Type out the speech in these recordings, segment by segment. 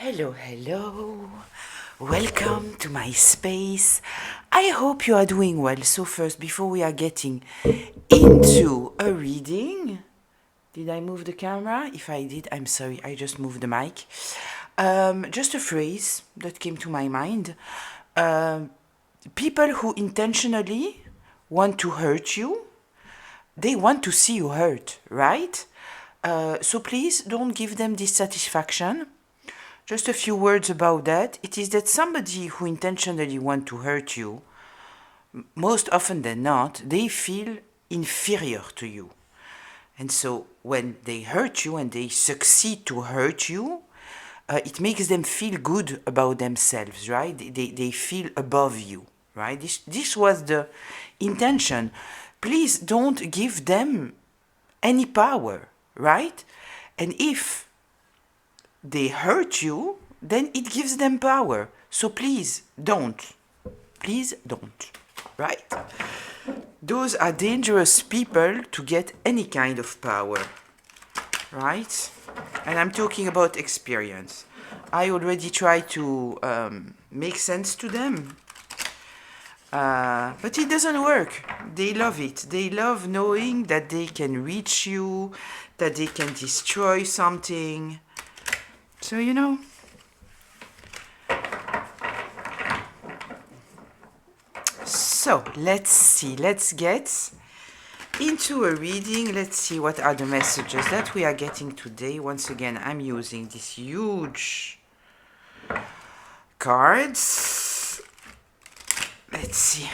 Hello, hello. Welcome to my space. I hope you are doing well. So first, before we are getting into a reading, did I move the camera? If I did, I'm sorry. I just moved the mic. Just a phrase that came to my mind. Um, People who intentionally want to hurt you, they want to see you hurt, right? So please don't give them dissatisfaction. Just a few words about that. It is that somebody who intentionally want to hurt you, most often than not, they feel inferior to you. And so when they hurt you and they succeed to hurt you, it makes them feel good about themselves, right? They feel above you, right? This was the intention. Please don't give them any power, right? And if they hurt you, then it gives them power. So please don't. Please don't. Right? Those are dangerous people to get any kind of power. Right? And I'm talking about experience. I already tried to make sense to them. But it doesn't work. They love it. They love knowing that they can reach you, that they can destroy something. So, So, let's see. Let's get into a reading. Let's see what are the messages that we are getting today. Once again, I'm using these huge cards. Let's see.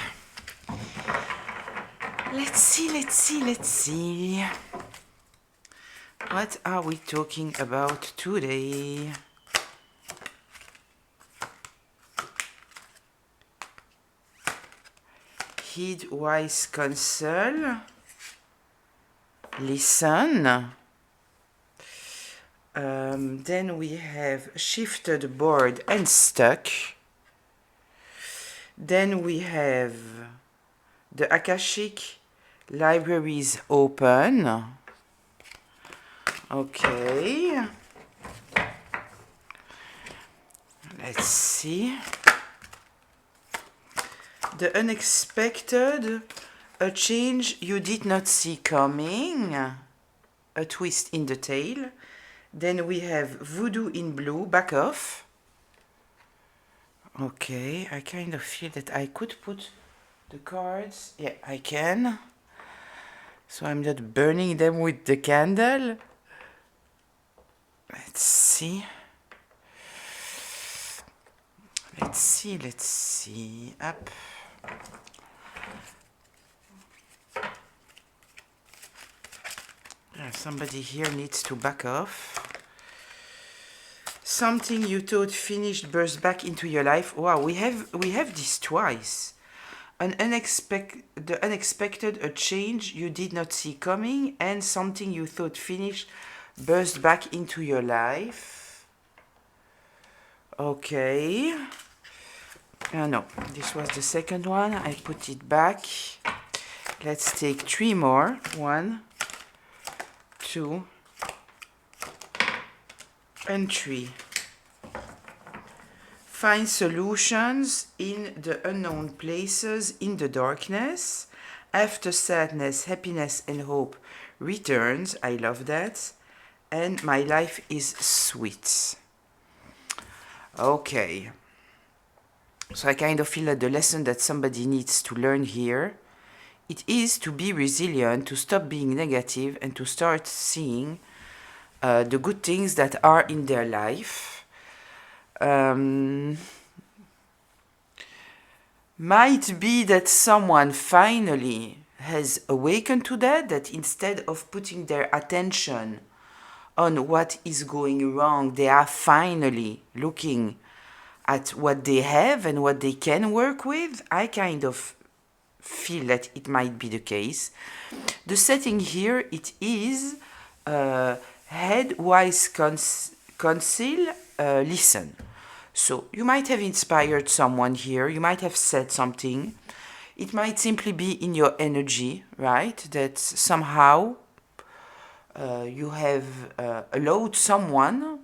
Let's see. What are we talking about today? Heed wise counsel. Listen. Then we have shifted, bored, and stuck. Then we have the Akashic libraries open. Okay. Let's see. The unexpected, a change you did not see coming, a twist in the tale. Then we have voodoo in blue, back off. Okay, I kind of feel that I could put the cards. Yeah, I can. So I'm not burning them with the candle. Let's see. Let's see. Up. Somebody here needs to back off. Something you thought finished burst back into your life. Wow, we have this twice. The unexpected, a change you did not see coming, and something you thought finished burst back into your life. Okay. No, this was the second one. I put it back. Let's take 3 more. 1, 2, and 3. Find solutions in the unknown places, in the darkness. After sadness, happiness and hope returns. I love that. And my life is sweet. Okay. So I kind of feel that the lesson that somebody needs to learn here, it is to be resilient, to stop being negative, and to start seeing the good things that are in their life. Might be that someone finally has awakened to that instead of putting their attention on what is going wrong, they are finally looking at what they have and what they can work with. I kind of feel that it might be the case. The setting here, it is head wise counsel, listen. So you might have inspired someone here, you might have said something. It might simply be in your energy, right? That somehow you have allowed someone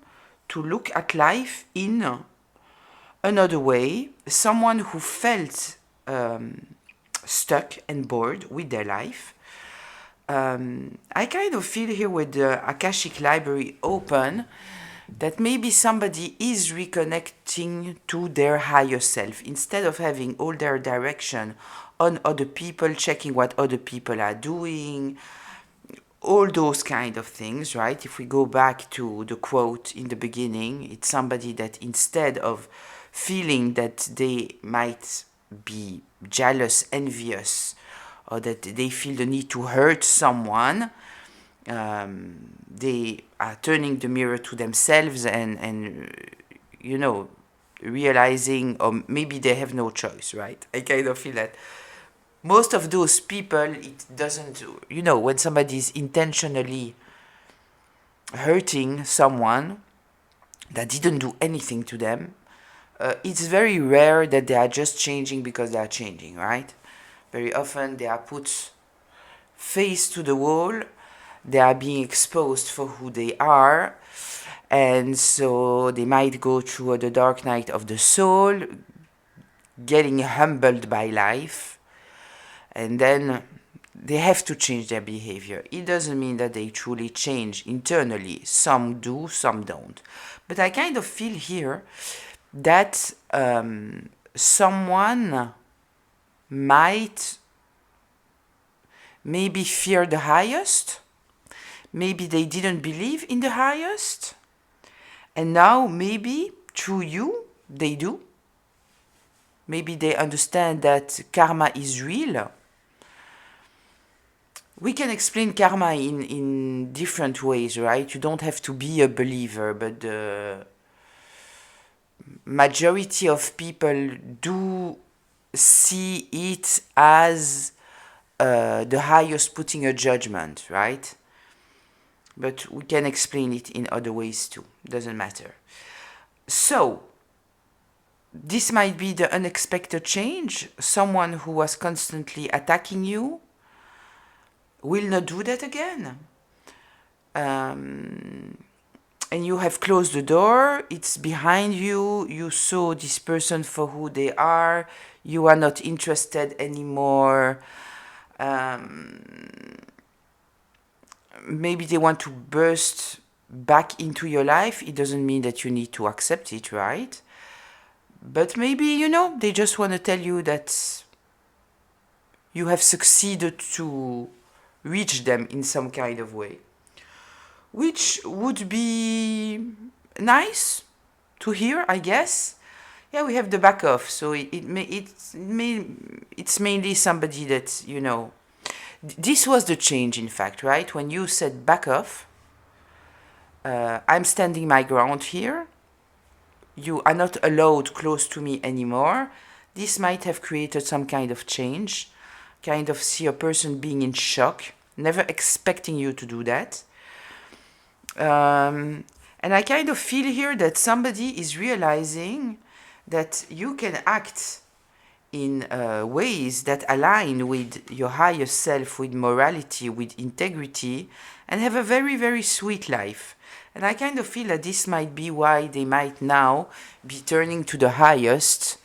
to look at life in another way. Someone who felt stuck and bored with their life. I kind of feel here with the Akashic Library open that maybe somebody is reconnecting to their higher self instead of having all their direction on other people, checking what other people are doing, all those kind of things, right? If we go back to the quote in the beginning, it's somebody that instead of feeling that they might be jealous, envious, or that they feel the need to hurt someone, they are turning the mirror to themselves and you know, realizing, or maybe they have no choice, right? I kind of feel that most of those people, it doesn't, you know, when somebody is intentionally hurting someone that didn't do anything to them, it's very rare that they are just changing because they are changing, right? Very often they are put face to the wall, they are being exposed for who they are, and so they might go through the dark night of the soul, getting humbled by life, and then they have to change their behavior. It doesn't mean that they truly change internally. Some do, some don't. But I kind of feel here that someone might maybe fear the highest. Maybe they didn't believe in the highest. And now maybe through you, they do. Maybe they understand that karma is real. We can explain karma in different ways, right? You don't have to be a believer, but the majority of people do see it as the highest putting a judgment, right? But we can explain it in other ways too. Doesn't matter. So, this might be the unexpected change. Someone who was constantly attacking you will not do that again. And you have closed the door, it's behind you, you saw this person for who they are, you are not interested anymore. Maybe they want to burst back into your life. It doesn't mean that you need to accept it, right? But maybe, you know, they just want to tell you that you have succeeded to reach them in some kind of way, which would be nice to hear, I guess. Yeah, we have the back off, so it's mainly somebody that, you know, this was the change, in fact, right? When you said back off, I'm standing my ground here. You are not allowed close to me anymore. This might have created some kind of change, kind of see a person being in shock, never expecting you to do that. And I kind of feel here that somebody is realizing that you can act in ways that align with your higher self, with morality, with integrity, and have a very, very sweet life. And I kind of feel that this might be why they might now be turning to the highest.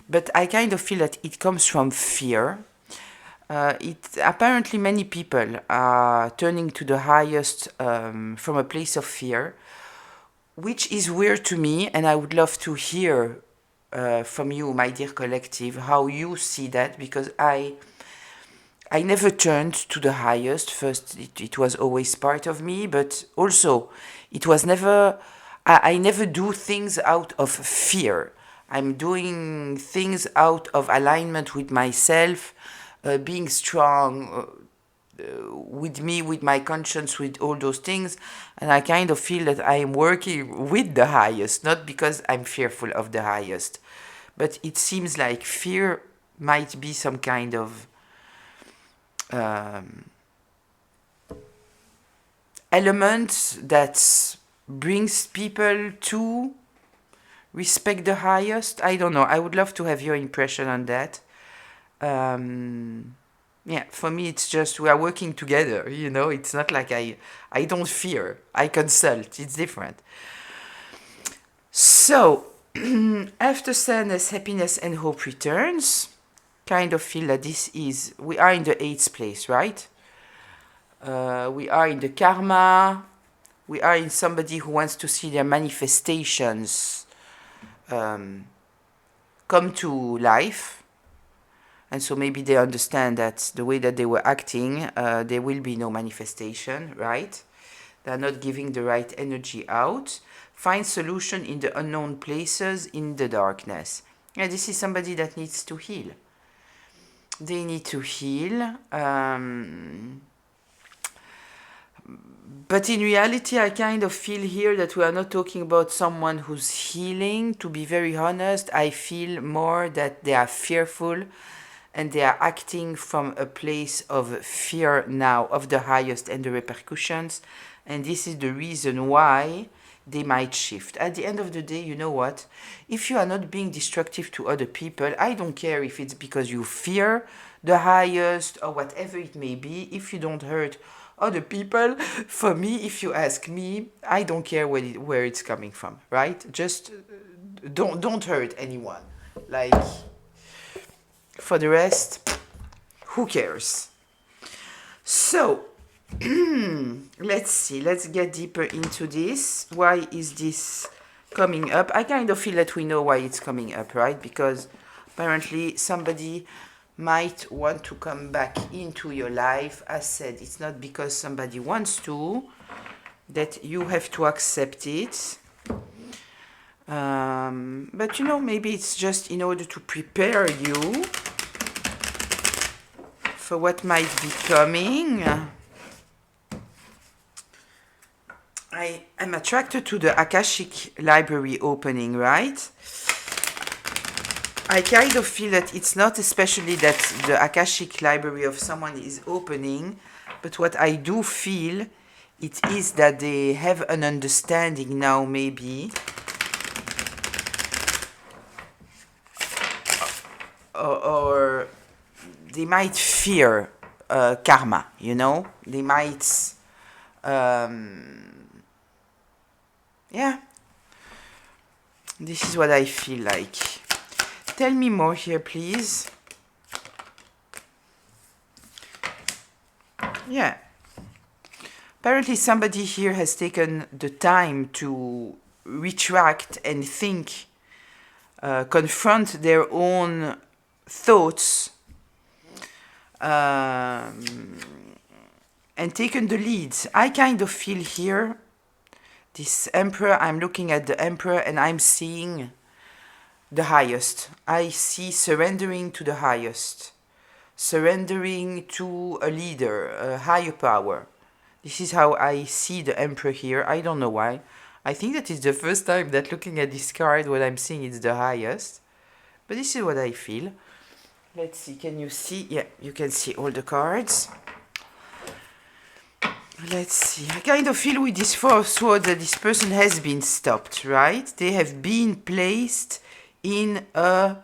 But I kind of feel that it comes from fear. Apparently many people are turning to the highest from a place of fear, which is weird to me, and I would love to hear from you, my dear collective, how you see that, because I never turned to the highest. First, it was always part of me, but also it was never, I never do things out of fear. I'm doing things out of alignment with myself, being strong with me, with my conscience, with all those things. And I kind of feel that I am working with the highest, not because I'm fearful of the highest. But it seems like fear might be some kind of element that brings people to respect the highest. I don't know. I would love to have your impression on that. Yeah, for me, it's just we are working together, you know. It's not like I don't fear. I consult. It's different. So, after sadness, happiness, and hope returns, kind of feel that we are in the eighth place, right? We are in the karma. We are in somebody who wants to see their manifestations come to life. And so maybe they understand that the way that they were acting, there will be no manifestation, right? They're not giving the right energy out. Find solution in the unknown places, in the darkness. And this is somebody that needs to heal. They need to heal. But in reality, I kind of feel here that we are not talking about someone who's healing. To be very honest, I feel more that they are fearful and they are acting from a place of fear now of the highest and the repercussions. And this is the reason why they might shift. At the end of the day, you know what? If you are not being destructive to other people, I don't care if it's because you fear the highest or whatever it may be. If you don't hurt other people, for me, if you ask me, I don't care where it's coming from, right? Just don't hurt anyone. Like, for the rest, who cares? So, let's see. Let's get deeper into this. Why is this coming up? I kind of feel that we know why it's coming up, right? Because apparently somebody might want to come back into your life. As said, it's not because somebody wants to, that you have to accept it. But maybe it's just in order to prepare you for what might be coming. I am attracted to the Akashic Library opening, right? I kind of feel that it's not especially that the Akashic Library of someone is opening, but what I do feel, it is that they have an understanding now, maybe, or they might fear karma, They might, yeah. This is what I feel like. Tell me more here, please. Yeah. Apparently somebody here has taken the time to retract and think, confront their own thoughts, and taken the lead. I kind of feel here, this emperor, I'm looking at the emperor and I'm seeing the highest. I see surrendering to the highest. Surrendering to a leader, a higher power. This is how I see the emperor here. I don't know why. I think that is the first time that looking at this card, what I'm seeing is the highest. But this is what I feel. Let's see, can you see? Yeah, you can see all the cards. Let's see. I kind of feel with this Four of Swords that this person has been stopped, right? They have been placed in a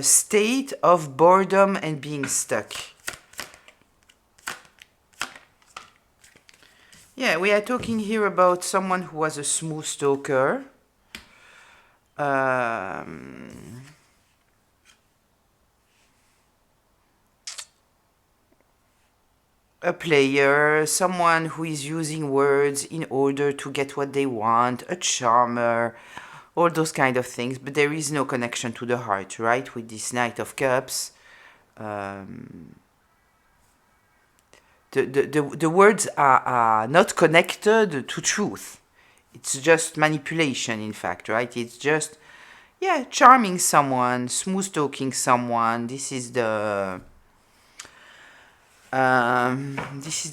state of boredom and being stuck. Yeah, we are talking here about someone who was a smooth talker. A player, someone who is using words in order to get what they want, a charmer, all those kind of things, but there is no connection to the heart, right? With this Knight of Cups. The words are not connected to truth. It's just manipulation, in fact, right? It's just, charming someone, smooth talking someone. This is the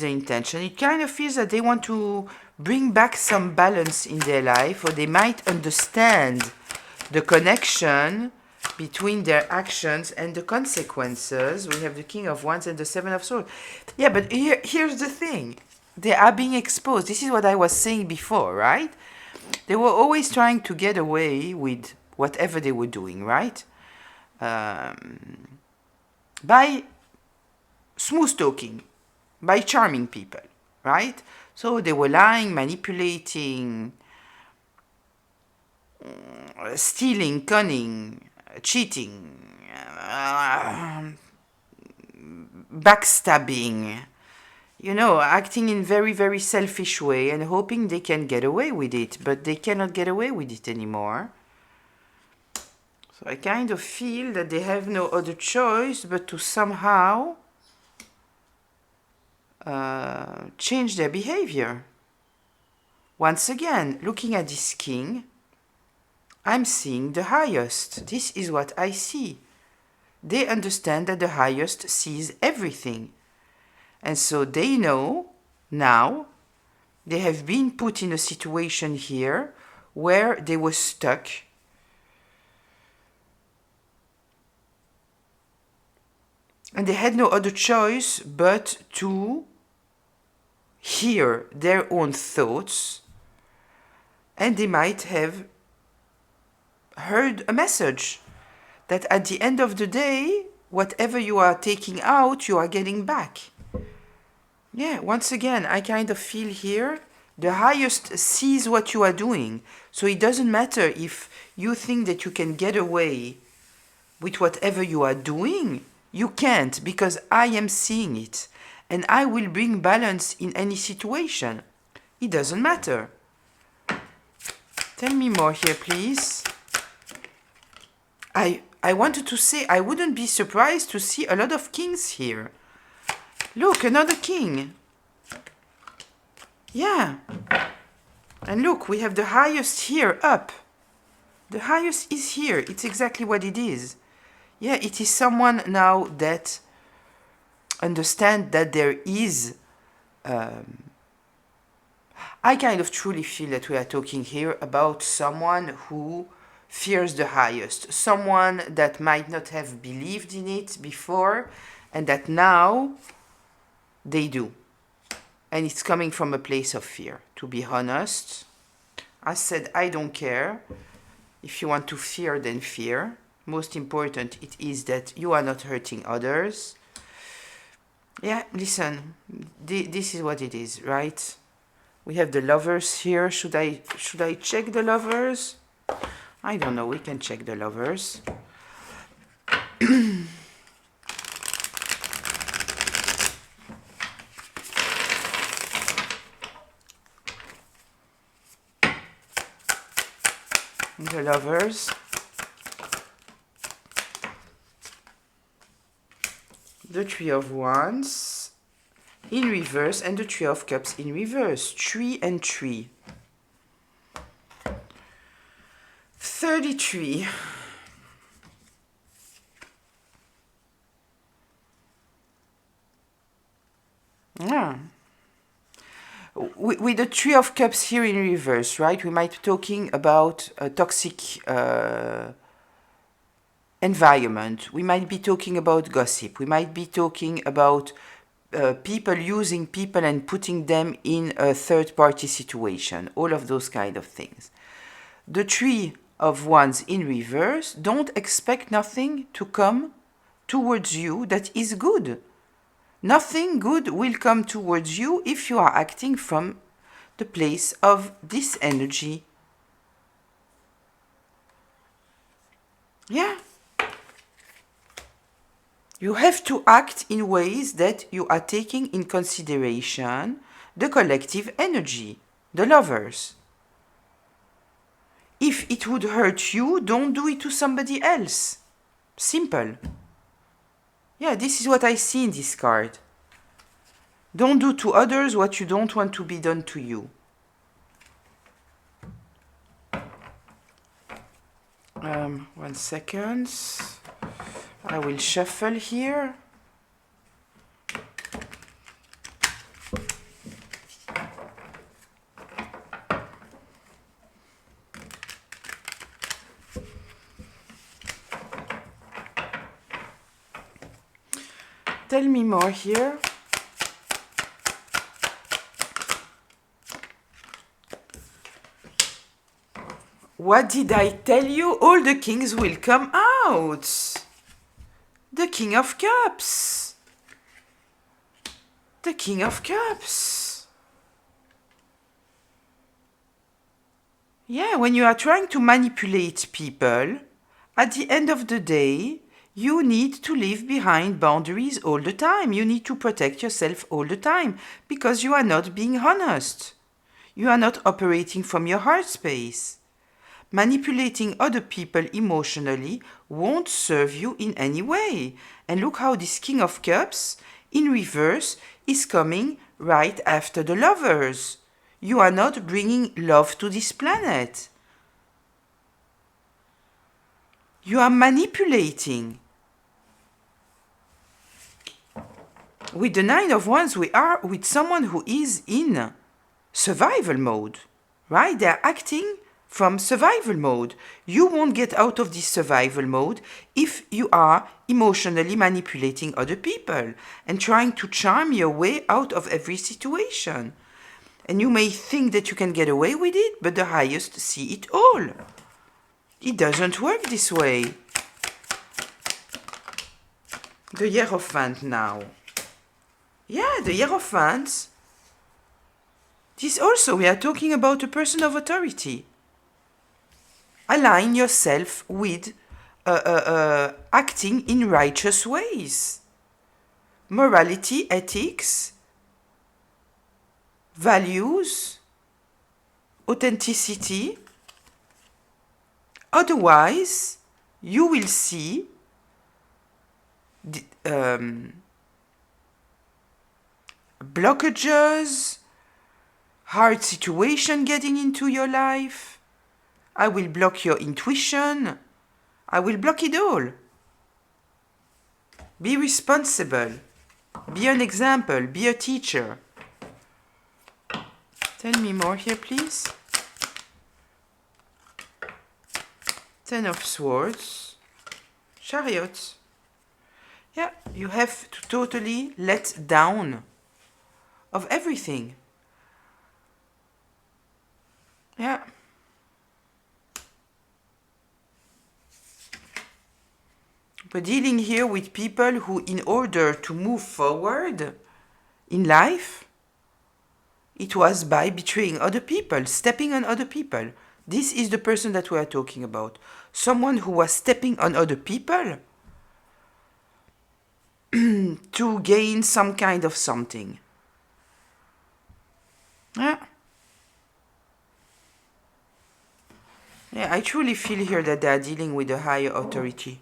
intention. It kind of feels that they want to bring back some balance in their life, or they might understand the connection between their actions and the consequences. We have the King of Wands and the Seven of Swords. Yeah, but here's the thing. They are being exposed. This is what I was saying before, right? They were always trying to get away with whatever they were doing, right? By smooth talking, by charming people, right? So they were lying, manipulating, stealing, cunning, cheating, backstabbing, acting in very, very selfish way and hoping they can get away with it, but they cannot get away with it anymore. So I kind of feel that they have no other choice but to somehow change their behavior. Once again, looking at this king, I'm seeing the highest. This is what I see. They understand that the highest sees everything. And so they know now they have been put in a situation here where they were stuck. And they had no other choice but to hear their own thoughts. And they might have heard a message that at the end of the day, whatever you are taking out, you are getting back. Yeah, once again, I kind of feel here, the highest sees what you are doing. So it doesn't matter if you think that you can get away with whatever you are doing. You can't, because I am seeing it. And I will bring balance in any situation. It doesn't matter. Tell me more here, please. I wanted to say I wouldn't be surprised to see a lot of kings here. Look, another king. Yeah. And look, we have the highest here up. The highest is here. It's exactly what it is. Yeah, it is someone now that understands that there is... I kind of truly feel that we are talking here about someone who fears the highest. Someone that might not have believed in it before and that now they do. And it's coming from a place of fear, to be honest. I said, I don't care. If you want to fear, then fear. Most important, it is that you are not hurting others. Yeah, listen, this is what it is, right? We have the lovers here. Should I check the lovers? I don't know, we can check the lovers. The lovers. The Three of Wands in reverse and the Three of Cups in reverse. 3 and 3. 33. Yeah. With the Three of Cups here in reverse, right? We might be talking about a toxic environment. We might be talking about gossip. We might be talking about people using people and putting them in a third-party situation. All of those kind of things. The Three of Wands in reverse, don't expect nothing to come towards you that is good. Nothing good will come towards you if you are acting from the place of this energy. Yeah. You have to act in ways that you are taking in consideration the collective energy, the lovers. If it would hurt you, don't do it to somebody else. Simple. Yeah, this is what I see in this card. Don't do to others what you don't want to be done to you. 1 second. I will shuffle here. Tell me more here. What did I tell you? All the kings will come out. The King of Cups. The King of Cups. Yeah, when you are trying to manipulate people, at the end of the day, you need to leave behind boundaries all the time. You need to protect yourself all the time because you are not being honest. You are not operating from your heart space. Manipulating other people emotionally won't serve you in any way. And look how this King of Cups in reverse is coming right after the Lovers. You are not bringing love to this planet. You are manipulating. With the Nine of Wands, we are with someone who is in survival mode, right? They're acting from survival mode. You won't get out of this survival mode if you are emotionally manipulating other people and trying to charm your way out of every situation. And you may think that you can get away with it, but the highest see it all. It doesn't work this way. The Hierophant now. Yeah, the Hierophant. This also, we are talking about a person of authority. Align yourself with acting in righteous ways. Morality, ethics, values, authenticity. Otherwise, you will see blockages, hard situation getting into your life. I will block your intuition. I will block it all. Be responsible. Be an example. Be a teacher. Tell me more here, please. Ten of Swords. Chariot. Yeah, you have to totally let down of everything. Yeah. We're dealing here with people who, in order to move forward in life, it was by betraying other people, stepping on other people. This is the person that we are talking about. Someone who was stepping on other people to gain some kind of something. Yeah. Yeah, I truly feel here that they are dealing with a higher authority.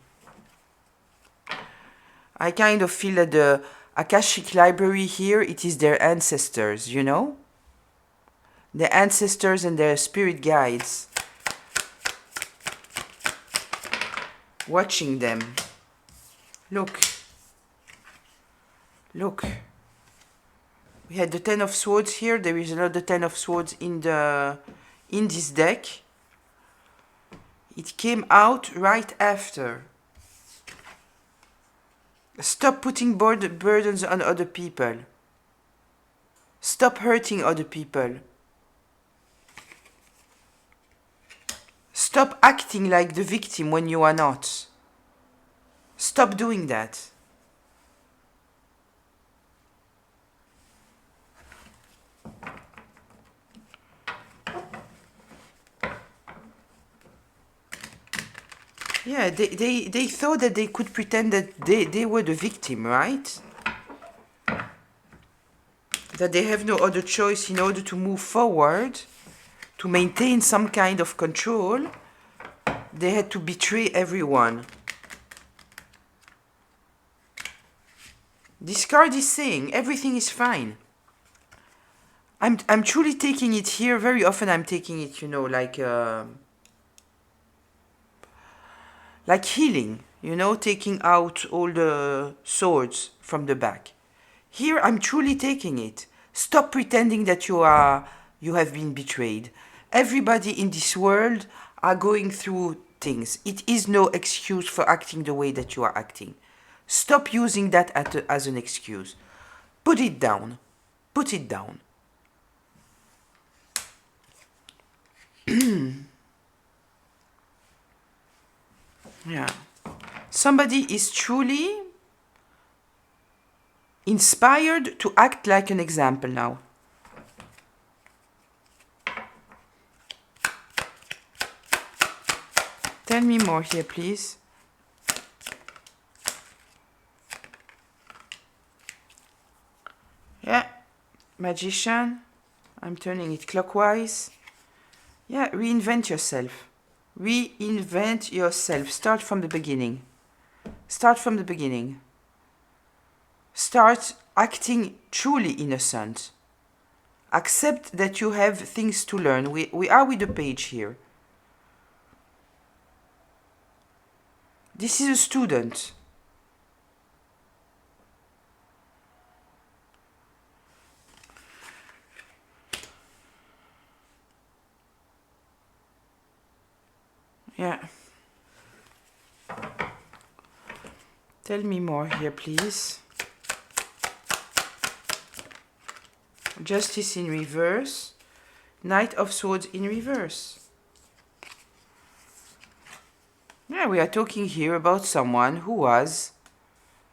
I kind of feel that the Akashic library here, it is their ancestors, you know? Their ancestors and their spirit guides. Watching them. Look. Look. We had the Ten of Swords here. There is another Ten of Swords in this deck. It came out right after. Stop putting burdens on other people. Stop hurting other people. Stop acting like the victim when you are not. Stop doing that. Yeah, they thought that they could pretend that they were the victim, right? That they have no other choice in order to move forward, to maintain some kind of control. They had to betray everyone. This card is saying everything is fine. I'm truly taking it here. Very often I'm taking it, you know, like healing, you know, taking out all the swords from the back. Here I'm truly taking it. Stop pretending that you have been betrayed. Everybody in this world are going through things. It is no excuse for acting the way that you are acting. Stop using that as an excuse. Put it down. Put it down. Yeah. Somebody is truly inspired to act like an example now. Tell me more here, please. Yeah, magician. I'm turning it clockwise. Yeah, reinvent yourself. Reinvent yourself. Start from the beginning. Start from the beginning. Start acting truly innocent. Accept that you have things to learn. We are with the page here. This is a student. Yeah. Tell me more here, please. Justice in reverse. Knight of Swords in reverse. Yeah, we are talking here about someone who was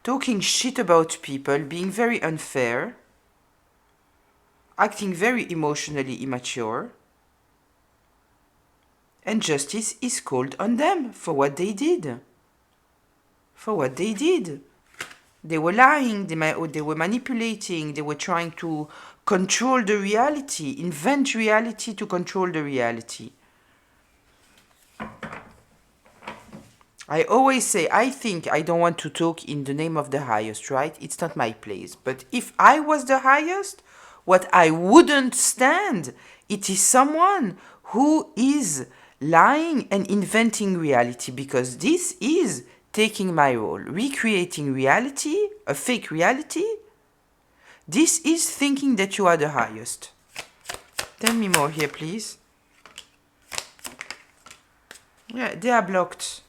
talking shit about people, being very unfair, acting very emotionally immature, and justice is called on them for what they did. For what they did. They were lying, they were manipulating, they were trying to control the reality, invent reality to control the reality. I always say, I don't want to talk in the name of the highest, right? It's not my place. But if I was the highest, what I wouldn't stand, it is someone who is lying and inventing reality, because this is taking my role, recreating reality, a fake reality. This is thinking that you are the highest. Tell me more here, please. Yeah, they are blocked.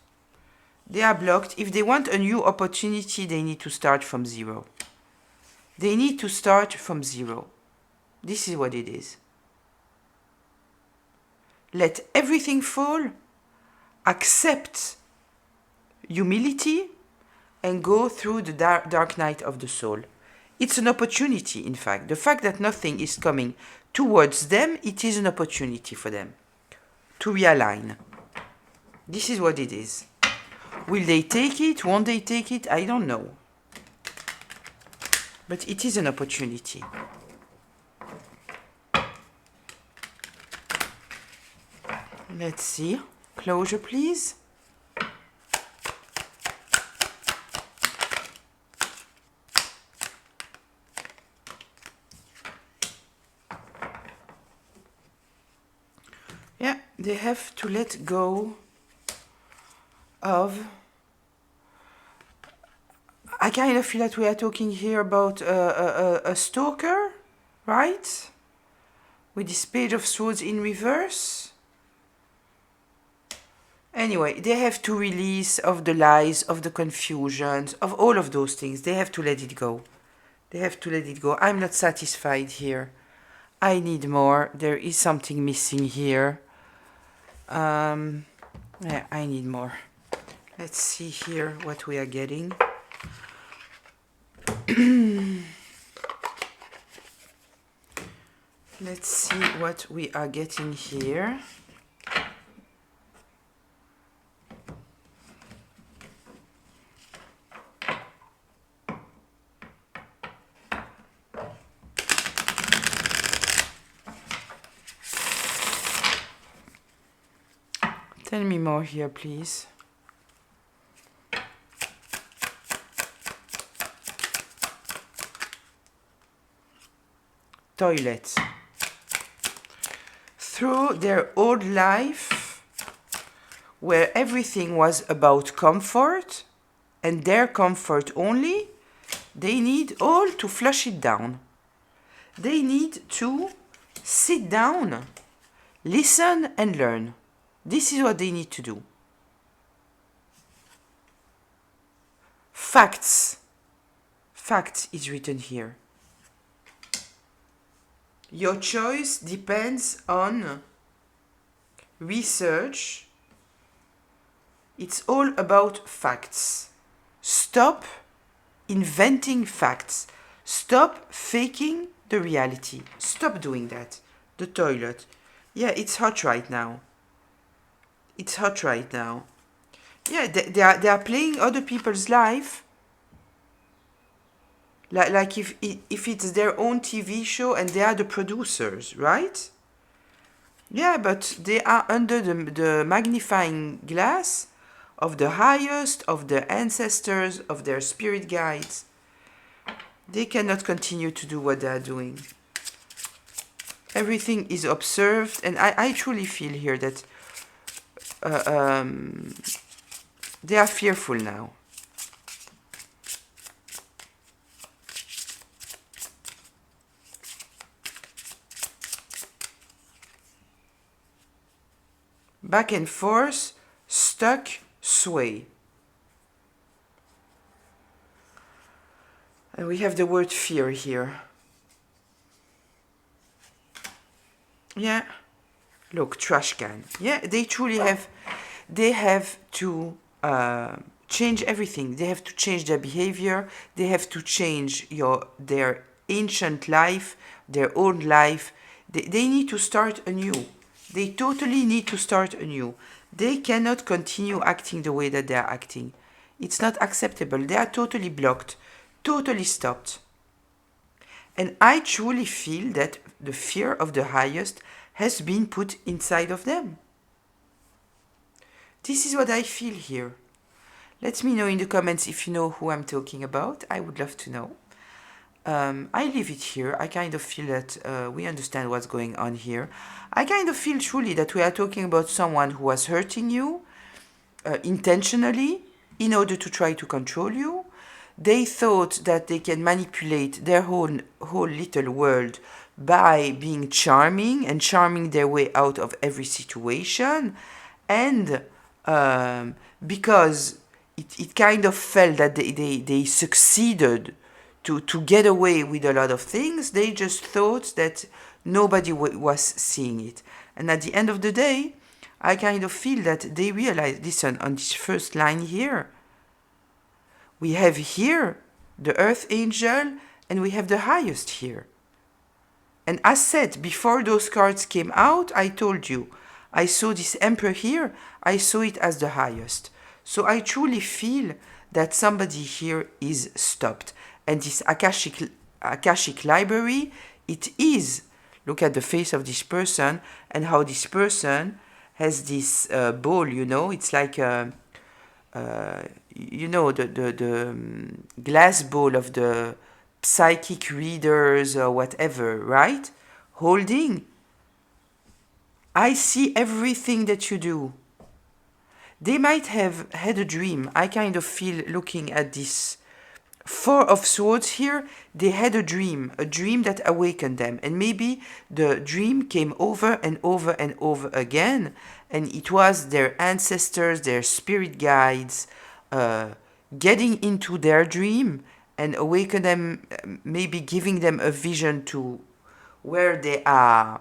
They are blocked. If they want a new opportunity, they need to start from zero. They need to start from zero. This is what it is. Let everything fall, accept humility, and go through the dark night of the soul. It's an opportunity, in fact. The fact that nothing is coming towards them, it is an opportunity for them to realign. This is what it is. Will they take it? Won't they take it? I don't know. But it is an opportunity. Let's see. Closure, please. Yeah, they have to let go of... I kind of feel that we are talking here about a stalker, right? With this Page of Swords in reverse. Anyway, they have to release of the lies, of the confusions, of all of those things. They have to let it go. They have to let it go. I'm not satisfied here. I need more. There is something missing here. Yeah, I need more. Let's see here what we are getting. Let's see what we are getting here. Tell me more here, please. Toilet. Through their old life, where everything was about comfort, and their comfort only, they need all to flush it down. They need to sit down, listen and learn. This is what they need to do. Facts. Facts is written here. Your choice depends on research. It's all about facts. Stop inventing facts. Stop faking the reality. Stop doing that. The toilet. Yeah, it's hot right now. It's hot right now. Yeah, they are playing other people's life. Like if it's their own TV show and they are the producers, right? Yeah, but they are under the magnifying glass of the highest, of their ancestors, of their spirit guides. They cannot continue to do what they are doing. Everything is observed, and I truly feel here that uh, um, they are fearful now. Back and forth, stuck, sway. And we have the word fear here. Yeah. Look, trash can. Yeah, they truly have, they have to change everything. They have to change their behavior. They have to change their ancient life, their old life. They need to start anew. They totally need to start anew. They cannot continue acting the way that they are acting. It's not acceptable. They are totally blocked, totally stopped. And I truly feel that the fear of the highest has been put inside of them. This is what I feel here. Let me know in the comments if you know who I'm talking about. I would love to know. I leave it here. I kind of feel that we understand what's going on here. I kind of feel truly that we are talking about someone who was hurting you intentionally in order to try to control you. They thought that they can manipulate their whole little world by being charming and charming their way out of every situation. And because it kind of felt that they succeeded to get away with a lot of things, they just thought that nobody was seeing it. And at the end of the day, I kind of feel that they realized, listen, on this first line here, we have here the earth angel and we have the highest here. And as said, before those cards came out, I told you, I saw this emperor here, I saw it as the highest. So I truly feel that somebody here is stopped. And this Akashic library, it is. Look at the face of this person and how this person has this ball, you know, it's like you know, the glass ball of the psychic readers or whatever, right? Holding. I see everything that you do. They might have had a dream. I kind of feel looking at this Four of Swords here, they had a dream that awakened them. And maybe the dream came over and over and over again. And it was their ancestors, their spirit guides, getting into their dream and awaken them, maybe giving them a vision to where they are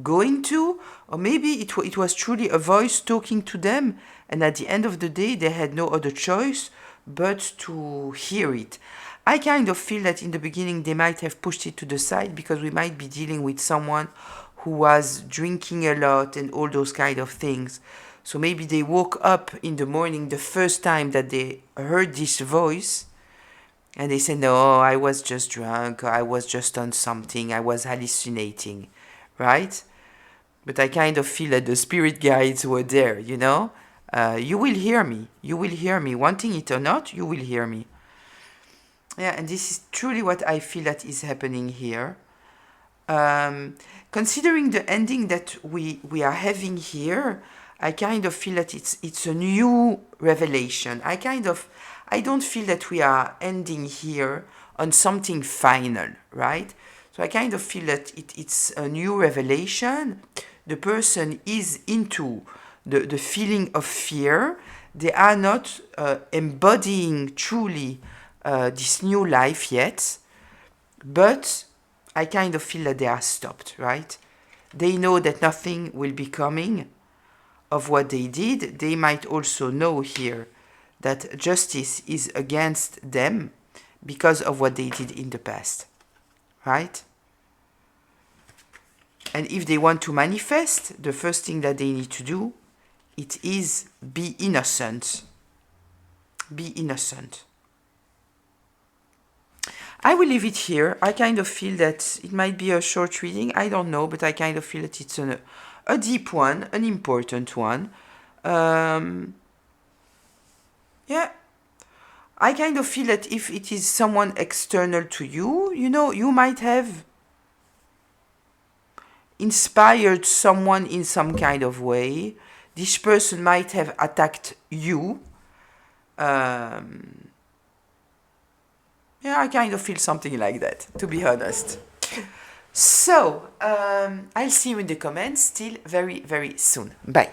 going to, or maybe it was truly a voice talking to them, and at the end of the day they had no other choice but to hear it. I kind of feel that in the beginning they might have pushed it to the side because we might be dealing with someone who was drinking a lot and all those kind of things. So maybe they woke up in the morning the first time that they heard this voice and they said, no, I was just drunk, I was just on something, I was hallucinating, right? But I kind of feel that the spirit guides were there, you know? You will hear me. You will hear me. Wanting it or not, you will hear me. Yeah, and this is truly what I feel that is happening here. Considering the ending that we are having here, I kind of feel that it's a new revelation. I don't feel that we are ending here on something final, right? So I kind of feel that it's a new revelation. The person is into the feeling of fear. They are not embodying truly this new life yet, but I kind of feel that they are stopped, right? They know that nothing will be coming of what they did. They might also know here that justice is against them because of what they did in the past, right? And if they want to manifest, the first thing that they need to do, it is be innocent Be innocent. I will leave it here. I kind of feel that it might be a short reading. I don't know, but I kind of feel that it's a deep one, an important one. Yeah. I kind of feel that if it is someone external to you, you know, you might have inspired someone in some kind of way. This person might have attacked you. Yeah, I kind of feel something like that, to be honest. So, I'll see you in the comments still very, very soon. Bye.